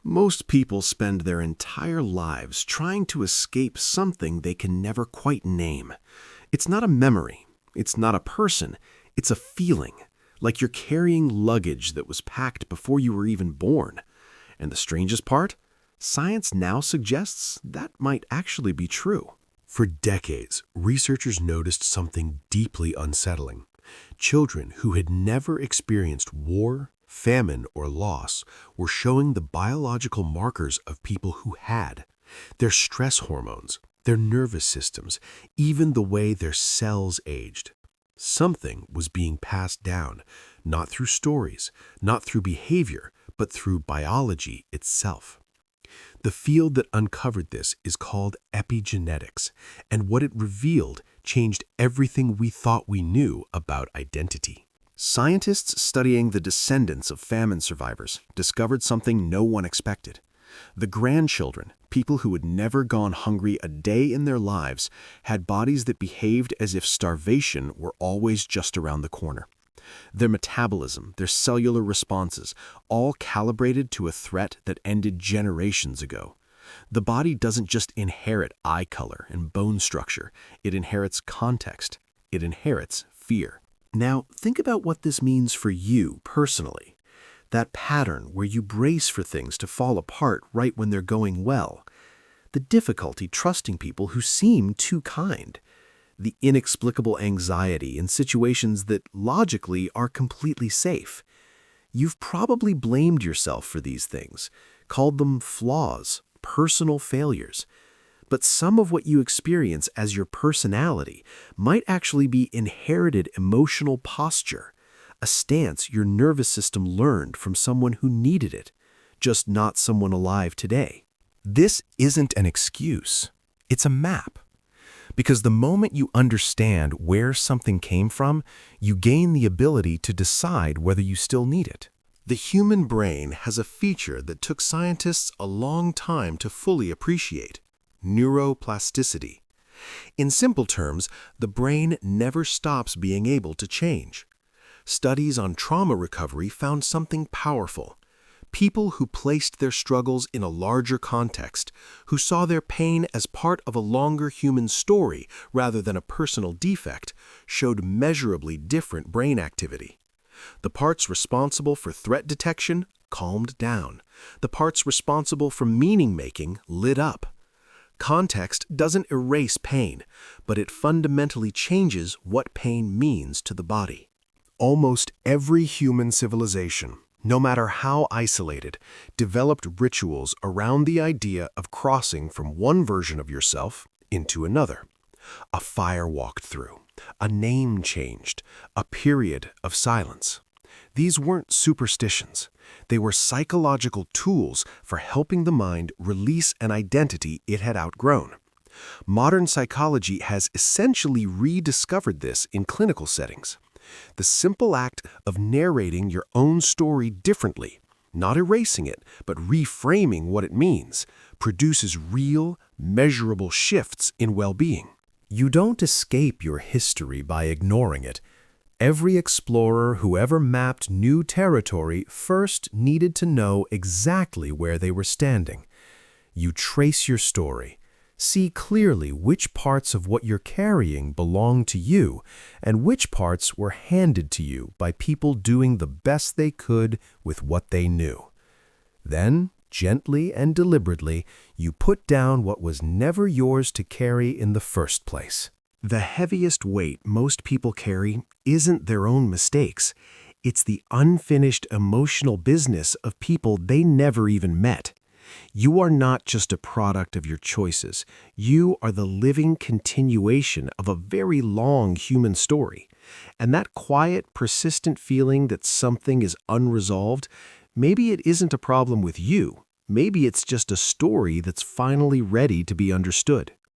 Most people spend their entire lives trying to escape something they can never quite name. It's not a memory. It's not a person. It's a feeling, like you're carrying luggage that was packed before you were even born. And the strangest part? Science now suggests that might actually be true. For decades, researchers noticed something deeply unsettling. Children who had never experienced war, famine, or loss were showing the biological markers of people who had. Their stress hormones, their nervous systems, even the way their cells aged. Something was being passed down, not through stories, not through behavior, but through biology itself. The field that uncovered this is called epigenetics, and what it revealed changed everything we thought we knew about identity. Scientists studying the descendants of famine survivors discovered something no one expected. The grandchildren, people who had never gone hungry a day in their lives, had bodies that behaved as if starvation were always just around the corner. Their metabolism, their cellular responses, all calibrated to a threat that ended generations ago. The body doesn't just inherit eye color and bone structure, it inherits context. It inherits fear. Now, think about what this means for you personally. That pattern where you brace for things to fall apart right when they're going well. The difficulty trusting people who seem too kind. The inexplicable anxiety in situations that logically are completely safe. You've probably blamed yourself for these things, called them flaws, personal failures. But some of what you experience as your personality might actually be inherited emotional posture, a stance your nervous system learned from someone who needed it, just not someone alive today. This isn't an excuse. It's a map. Because the moment you understand where something came from, you gain the ability to decide whether you still need it. The human brain has a feature that took scientists a long time to fully appreciate: neuroplasticity. In simple terms, the brain never stops being able to change. Studies on trauma recovery found something powerful. People who placed their struggles in a larger context, who saw their pain as part of a longer human story rather than a personal defect, showed measurably different brain activity. The parts responsible for threat detection calmed down. The parts responsible for meaning-making lit up. Context doesn't erase pain, but it fundamentally changes what pain means to the body. Almost every human civilization, no matter how isolated, developed rituals around the idea of crossing from one version of yourself into another. A fire walked through, a name changed, a period of silence. These weren't superstitions. They were psychological tools for helping the mind release an identity it had outgrown. Modern psychology has essentially rediscovered this in clinical settings. The simple act of narrating your own story differently, not erasing it, but reframing what it means, produces real, measurable shifts in well-being. You don't escape your history by ignoring it. Every explorer who ever mapped new territory first needed to know exactly where they were standing. You trace your story. See clearly which parts of what you're carrying belong to you and which parts were handed to you by people doing the best they could with what they knew. Then, gently and deliberately, you put down what was never yours to carry in the first place. The heaviest weight most people carry isn't their own mistakes. It's the unfinished emotional business of people they never even met. You are not just a product of your choices. You are the living continuation of a very long human story. And that quiet, persistent feeling that something is unresolved, maybe it isn't a problem with you. Maybe it's just a story that's finally ready to be understood.